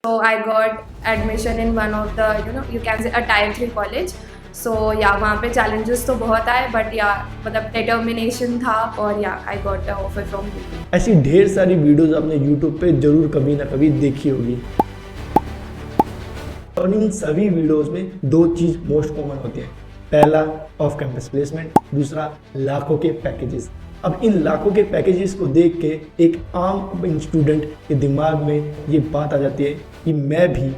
So I got admission in one of the you can say a tier 3 college. So वहाँ पे challenges तो बहुत आए but मतलब determination था और I got the offer from YouTube. ऐसी ढेर सारी वीडियोस आपने YouTube पे जरूर कभी ना कभी देखी होगी और इन सभी वीडियोस में दो चीज मोस्ट कॉमन होती है। पहला ऑफ कैंपस प्लेसमेंट, दूसरा लाखों के पैकेजेस। अब इन लाखों के पैकेजेस को देख के एक आम स्टूडेंट के दिमाग में ये बात आ जाती है कि मैं भी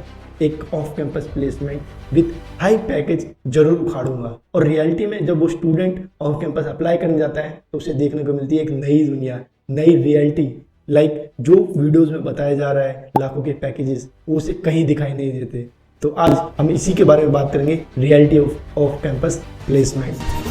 एक of campus placement with high package जरूर उखाड़ूंगा। और रियलिटी में जब वो स्टूडेंट ऑफ कैंपस अप्लाई करने जाता है तो उसे देखने को मिलती है एक नई दुनिया, नई रियलिटी। लाइक जो वीडियोस में बताया जा रहा है लाखों के पैकेजेस, वो उसे कहीं दिखाई नहीं देते। तो आज हम इसी के बारे में बात करेंगे, रियलिटी ऑफ कैंपस प्लेसमेंट।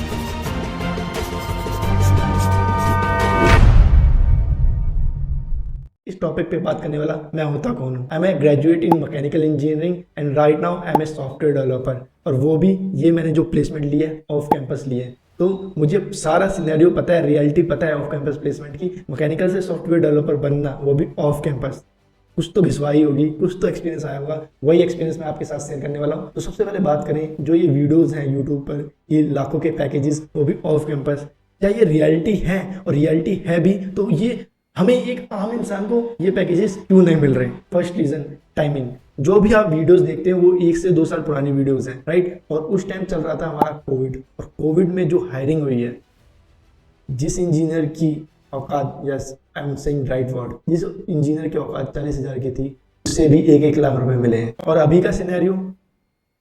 इस टॉपिक पे बात करने वाला मैं होता कौन हूँ। I am a graduate in mechanical engineering and right now I am a software developer. और वो भी ये मैंने जो प्लेसमेंट ली है ऑफ कैंपस ली है, तो मुझे सारा सिनेरियो पता है, रियलिटी पता है ऑफ कैंपस प्लेसमेंट की। मैकेनिकल से सॉफ्टवेयर डेवलपर बनना, वो भी ऑफ कैंपस, कुछ तो घिसवाई होगी, कुछ तो एक्सपीरियंस आया होगा। वही एक्सपीरियंस मैं आपके साथ शेयर करने वाला हूँ। तो सबसे पहले बात करें, जो ये वीडियोस हैं यूट्यूब पर, ये लाखों के पैकेजेस, वो भी ऑफ कैंपस, क्या ये रियलिटी है? और रियलिटी है भी तो ये हमें एक आम इंसान को ये पैकेजेस क्यों नहीं मिल रहे? First reason, timing. जो भी आप वीडियोस देखते हैं वो 1 से 2 साल पुरानी वीडियोस हैं, राइट? और उस टाइम चल रहा था हमारा कोविड, और कोविड में जो हायरिंग हुई है, जिस इंजीनियर की औकात, yes I am saying right word, जिस इंजीनियर की औकात 40,000 की थी, उससे भी 1-1 लाख रुपए मिले हैं। और अभी का सिनेरियो,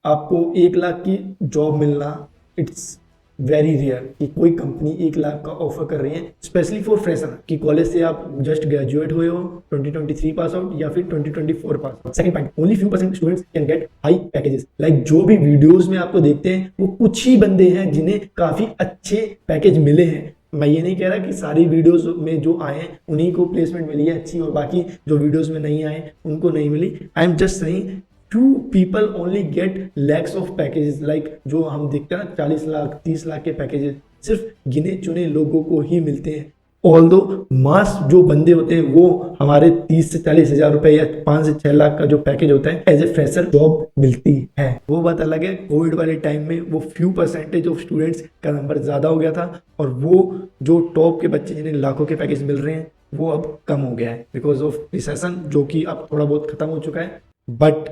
आपको 1 लाख की जॉब मिलना, इट्स वेरी रेयर कि कोई कंपनी 1 लाख का ऑफर कर रही है, स्पेशली फॉर फ्रेशर, कि कॉलेज से आप जस्ट ग्रेजुएट हुए हो, 2023 पास आउट या फिर 2024 pass out. Second point, only few percent students can get high packages. Like जो भी वीडियोस में आपको देखते हैं वो कुछ ही बंदे हैं जिन्हें काफी अच्छे पैकेज मिले हैं। मैं ये नहीं कह रहा कि सारी वीडियोस में जो आए हैं उन्हीं को प्लेसमेंट मिली है अच्छी, और बाकी जो वीडियोस में नहीं आए उनको नहीं मिली। I am just saying few people only get lakhs of packages, like जो हम देखते हैं ना 40 लाख 30 लाख के पैकेजेस सिर्फ गिने चुने लोगों को ही मिलते हैं। ऑल्दो मास जो बंदे होते हैं वो हमारे 30 से 40 हजार रुपए या 5 से 6 लाख का जो पैकेज होता है एज ए फ्रेशर जॉब मिलती है। वो बात अलग है, कोविड वाले टाइम में वो फ्यू परसेंटेज ऑफ स्टूडेंट्स का नंबर ज्यादा हो गया था, और वो जो टॉप के बच्चे जिन्हें लाखों के पैकेज मिल रहे हैं वो अब कम हो गया है बिकॉज ऑफ रिसेशन, जो कि अब थोड़ा बहुत खत्म हो चुका है। बट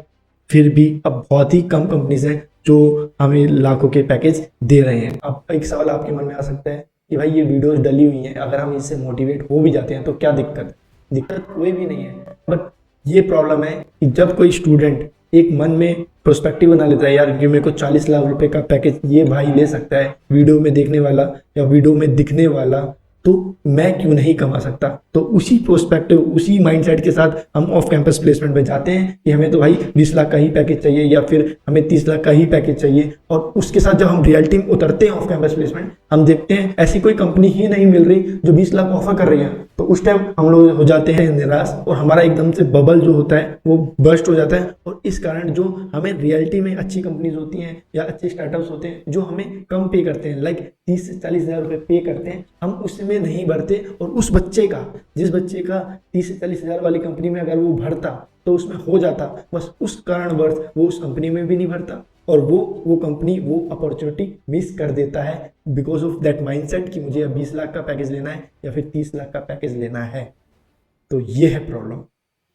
फिर भी अब बहुत ही कम कंपनीज हैं जो हमें लाखों के पैकेज दे रहे हैं। अब एक सवाल आपके मन में आ सकता है कि भाई ये वीडियोस डली हुई हैं, अगर हम इससे मोटिवेट हो भी जाते हैं तो क्या दिक्कत? दिक्कत कोई भी नहीं है, बट ये प्रॉब्लम है कि जब कोई स्टूडेंट एक मन में प्रोस्पेक्टिव बना लेता है, यार ये मेरे को 40 लाख रुपए का पैकेज ये भाई ले सकता है, वीडियो में देखने वाला या वीडियो में दिखने वाला, तो मैं क्यों नहीं कमा सकता? तो उसी प्रोस्पेक्टिव, उसी माइंडसेट के साथ हम ऑफ कैंपस प्लेसमेंट में जाते हैं कि हमें तो भाई 20 लाख का ही पैकेज चाहिए या फिर हमें 30 लाख का ही पैकेज चाहिए। और उसके साथ जब हम रियलिटी में उतरते हैं ऑफ कैंपस प्लेसमेंट, हम देखते हैं ऐसी कोई कंपनी ही नहीं मिल रही जो 20 लाख ऑफर कर रही है। तो उस टाइम हम लोग हो जाते हैं निराश, और हमारा एकदम से बबल जो होता है वो बर्स्ट हो जाता है। और इस कारण जो हमें रियलिटी में अच्छी कंपनीज होती हैं या अच्छे स्टार्टअप्स होते हैं जो हमें कम पे करते हैं, लाइक 30 से 40 हजार रुपये पे करते हैं, हम उसमें नहीं भरते। और उस बच्चे का, जिस बच्चे का 30 से 40 हजार वाली कंपनी में अगर वो भरता तो उसमें हो जाता, बस उस कारणवश वो उस कंपनी में भी नहीं भरता, और वो कंपनी वो अपॉर्चुनिटी मिस कर देता है बिकॉज ऑफ दैट माइंडसेट कि मुझे अब 20 लाख का पैकेज लेना है या फिर 30 लाख का पैकेज लेना है। तो ये है प्रॉब्लम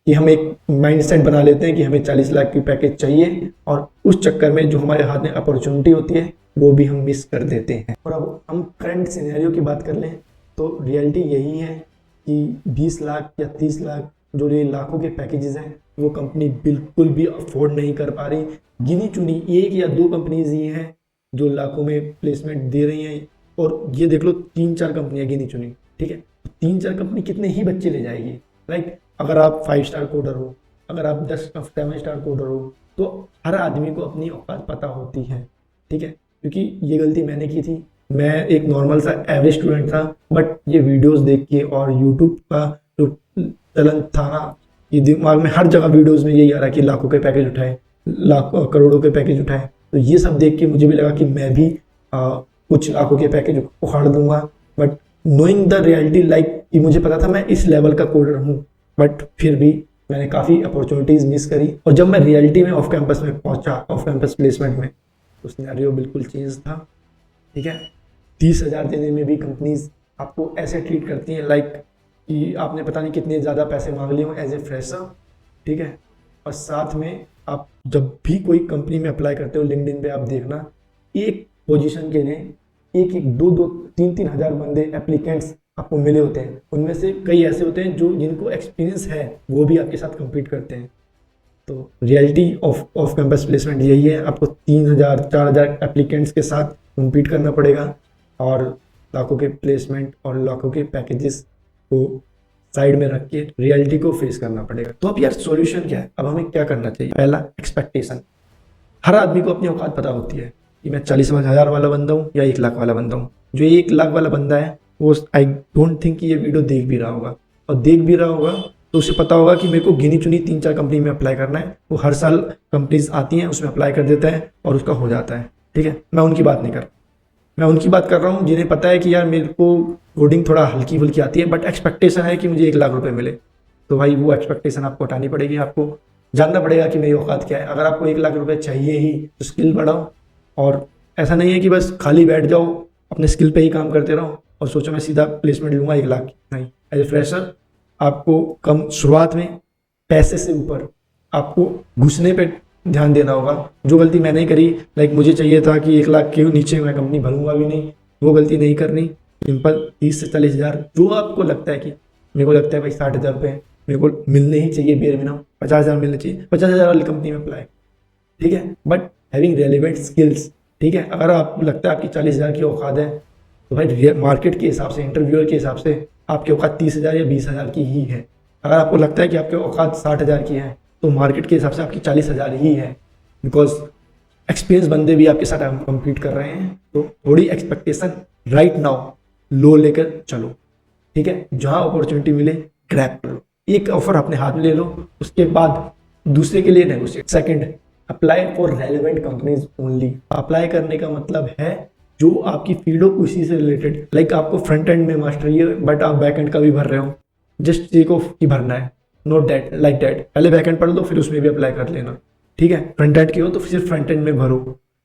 कि हम एक माइंडसेट बना लेते हैं कि हमें 40 लाख की पैकेज चाहिए, और उस चक्कर में जो हमारे हाथ में अपॉर्चुनिटी होती है वो भी हम मिस कर देते हैं। और अब हम करंट सिनेरियो की बात कर लें तो रियलिटी यही है कि 20 लाख या 30 लाख जो ये लाखों के पैकेजेस हैं वो कंपनी बिल्कुल भी अफोर्ड नहीं कर पा रही। गिनी चुनी 1 या 2 कंपनीज ही हैं जो लाखों में प्लेसमेंट दे रही हैं, और ये देख लो 3-4 कंपनियां गिनी चुनी, ठीक है? 3-4 कंपनी कितने ही बच्चे ले जाएगी? लाइक अगर आप 5 स्टार कोडर हो, अगर आप 7 स्टार कोडर हो, तो हर आदमी को अपनी औकात पता होती है, ठीक है? क्योंकि ये गलती मैंने की थी, मैं एक नॉर्मल सा एवरेज स्टूडेंट था, बट ये वीडियोस देख के और यूट्यूब का जो चलन था ना, ये दिमाग में हर जगह वीडियोस में यही आ रहा है कि लाखों के पैकेज उठाए, लाखों करोड़ों के पैकेज उठाए। तो ये सब देख के मुझे भी लगा कि मैं भी कुछ लाखों के पैकेज उखाड़ दूंगा। But knowing the reality, like कि मुझे पता था मैं इस लेवल का कोडर हूँ, बट फिर भी मैंने काफ़ी अपॉर्चुनिटीज़ मिस करी, और जब मैं रियलिटी में ऑफ कैंपस में पहुंचा, ऑफ कैंपस प्लेसमेंट में, तो सिनेरियो बिल्कुल चेंज था। ठीक है, 30,000 देने में भी कंपनीज आपको ऐसे ट्रीट करती हैं लाइक कि आपने पता नहीं कितने ज़्यादा पैसे मांग लिए हों एज ए फ्रेशर। ठीक है, और साथ में आप जब भी कोई कंपनी में अप्लाई करते हो, लिंक्डइन पे आप देखना, एक पोजीशन के लिए एक एक दो दो तीन तीन हज़ार बंदे एप्लीकेंट्स आपको मिले होते हैं। उनमें से कई ऐसे होते हैं जो जिनको एक्सपीरियंस है, वो भी आपके साथ कम्पीट करते हैं। तो रियलिटी ऑफ कैंपस प्लेसमेंट यही है, आपको 3,000 4,000 एप्लीकेंट्स के साथ कम्पीट करना पड़ेगा और लाखों के प्लेसमेंट और लाखों के पैकेजेस को साइड में रख के रियलिटी को फेस करना पड़ेगा। तो अब यार सॉल्यूशन क्या है, अब हमें क्या करना चाहिए? पहला, एक्सपेक्टेशन। हर आदमी को अपनी औकात पता होती है कि मैं 40,000 वाला बंदा हूँ या 1 लाख वाला बंदा हूँ। जो 1 लाख वाला बंदा है वो आई डोंट थिंक कि ये वीडियो देख भी रहा होगा, और देख भी रहा होगा तो उसे पता होगा कि मेरे को गिनी चुनी 3-4 कंपनी में अप्लाई करना है। वो हर साल कंपनीज आती हैं, उसमें अप्लाई कर देता है और उसका हो जाता है। ठीक है, मैं उनकी बात नहीं कर रहा, मैं उनकी बात कर रहा हूँ जिन्हें पता है कि यार मेरे को कोडिंग थोड़ा हल्की फुल्की आती है, बट एक्सपेक्टेशन है कि मुझे 1 लाख रुपए मिले। तो भाई वो एक्सपेक्टेशन आपको हटानी पड़ेगी, आपको जानना पड़ेगा कि मेरी औकात क्या है। अगर आपको 1 लाख रुपए चाहिए ही तो स्किल बढ़ाओ, और ऐसा नहीं है कि बस खाली बैठ जाओ, अपने स्किल पे ही काम करते रहो और सोचो मैं सीधा प्लेसमेंट लूँगा 1 लाख। नहीं, एज ए फ्रेशर आपको कम शुरुआत में पैसे से ऊपर आपको घुसने पे ध्यान देना होगा। जो गलती मैंने करी, लाइक मुझे चाहिए था कि 1 लाख के नीचे मैं कंपनी भरूंगा भी नहीं, वो गलती नहीं करनी। सिंपल 30 से 40 हज़ार जो आपको लगता है कि मेरे को लगता है भाई 60,000 रुपये मेरे को मिलने ही चाहिए, बेर मिनिमम 50,000 मिलने चाहिए, 50,000 वाली कंपनी में अप्लाई। ठीक है, बट हैविंग रेलिवेंट स्किल्स। ठीक है, अगर आपको लगता है आपकी 40,000 की औकात है तो भाई मार्केट के हिसाब से, इंटरव्यूअर के हिसाब से आपकी औकात 30,000 या 20,000 की ही है। अगर आपको लगता है कि आपकी औकात 60,000 की है तो मार्केट के हिसाब से आपकी 40,000 ही है, बिकॉज एक्सपीरियंस बंदे भी आपके साथ कम्पीट कर रहे हैं। तो थोड़ी एक्सपेक्टेशन राइट नाउ लो लेकर चलो। ठीक है, जहाँ अपॉर्चुनिटी मिले ग्रैब कर लो, एक ऑफर अपने हाथ में ले लो, उसके बाद दूसरे के लिए negotiate. Second, apply for relevant companies only. Apply करने का मतलब है जो आपकी फील्ड हो उसी से रिलेटेड। लाइक आपको फ्रंट एंड में मास्टरी है बट आप बैक एंड का भी भर रहे हो, जस्ट चीज को ही भरना है, नॉट दैट लाइक दैट। पहले बैक एंड पढ़ लो फिर उसमें भी अप्लाई कर लेना। ठीक है, फ्रंट एंड की हो तो सिर्फ फ्रंट एंड में भरो,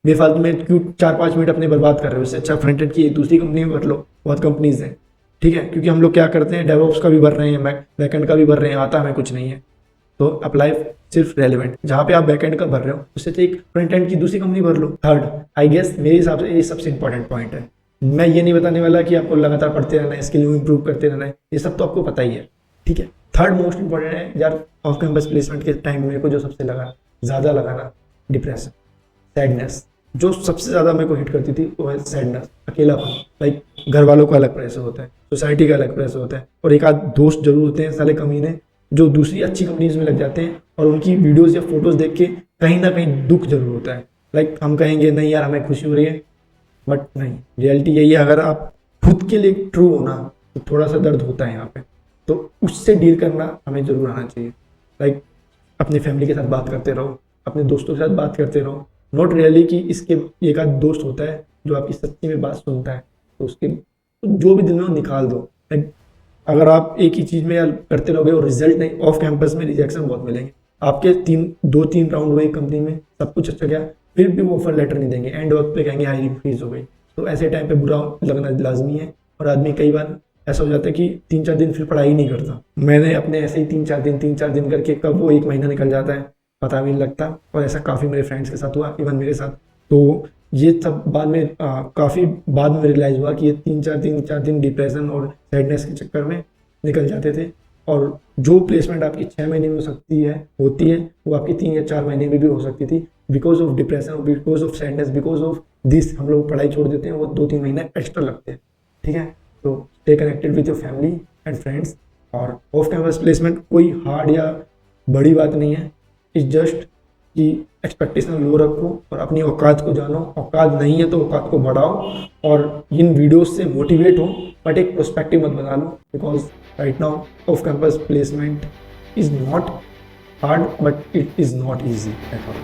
बेफालतू में क्यों 4-5 मिनट अपने बर्बाद कर रहे हो। इससे अच्छा फ्रंट एंड की एक दूसरी कंपनी में भर लो, बहुत कंपनीज हैं। ठीक है, क्योंकि हम लोग क्या करते हैं, डेवऑप्स का भी भर रहे हैं, बैक एंड का भी भर रहे हैं, आता हमें कुछ नहीं है। तो अप्लाई सिर्फ रेलिवेंट, जहाँ पे आप बैक एंड का भर रहे हो उससे तो एक फ्रंट एंड की दूसरी कंपनी भर लो। थर्ड, आई गेस मेरे हिसाब से ये सबसे इंपॉर्टेंट पॉइंट है। मैं ये नहीं बताने वाला कि आपको लगातार पढ़ते रहना है, स्किल इंप्रूव करते रहना है, ये सब तो आपको पता ही है। ठीक है, थर्ड मोस्ट इंपॉर्टेंट है यार, ऑफ कैंपस प्लेसमेंट के टाइम मेरे को जो सबसे ज़्यादा लगा ना, डिप्रेशन, सैडनेस। जो सबसे ज़्यादा मेरे को हिट करती थी वो है सैडनेस, अकेलापन। लाइक घर वालों का अलग प्रेशर होता है, सोसाइटी का अलग प्रेशर होता है, और एक आध दोस्त जरूर होते हैं साले कमीने जो दूसरी अच्छी कंपनीज में लग जाते हैं, और उनकी वीडियोस या फोटोज देख के कहीं ना कहीं दुख जरूर होता है। लाइक हम कहेंगे नहीं यार हमें खुशी हो रही है, बट नहीं, रियलिटी यही है, अगर आप खुद के लिए ट्रू हो ना तो थोड़ा सा दर्द होता है यहाँ पे, तो उससे डील करना हमें जरूर आना चाहिए। लाइक अपनी फैमिली के साथ बात करते रहो, अपने दोस्तों के साथ बात करते रहो। नॉट रियली कि इसके एक आध दोस्त होता है जो आपकी सच्ची में बात सुनता है, तो उसके जो भी दिल में निकाल दो। लाइक अगर आप एक ही चीज़ में करते रहोगे और रिजल्ट नहीं, ऑफ कैंपस में रिजेक्शन बहुत मिलेंगे आपके। 2-3 राउंड हुए कंपनी में, सब कुछ अच्छा गया, फिर भी वो ऑफर लेटर नहीं देंगे, एंड वक्त पे कहेंगे हाई फ्रीज हो गई। तो ऐसे टाइम पे बुरा लगना लाजमी है, और आदमी कई बार ऐसा हो जाता है कि 3-4 दिन फिर पढ़ाई नहीं करता। मैंने अपने ऐसे ही 3-4 दिन करके कब वो 1 महीना निकल जाता है पता भी नहीं लगता, और ऐसा काफ़ी मेरे फ्रेंड्स के साथ हुआ, इवन मेरे साथ। तो ये सब बाद में काफ़ी बाद में रियलाइज़ हुआ कि ये 3-4 दिन डिप्रेशन और सैडनेस के चक्कर में निकल जाते थे, और जो प्लेसमेंट आपकी 6 महीने में होती है वो आपकी 3 या 4 महीने में भी हो सकती थी, because of depression, because of sadness, because of this हम लोग पढ़ाई छोड़ देते हैं, वो 2-3 महीने एक्स्ट्रा लगते हैं। ठीक है, तो stay connected with your family and friends. और ऑफ कैंपस प्लेसमेंट कोई हार्ड या बड़ी बात नहीं है, इट्स जस्ट कि एक्सपेक्टेशन लो रखो और अपनी औकात को जानो। औकात नहीं है तो औकात को बढ़ाओ, और इन वीडियोस से मोटिवेट हो, बट एक प्रोस्पेक्टिव मत बना लो, because right now off campus placement is not hard but it is not easy at all.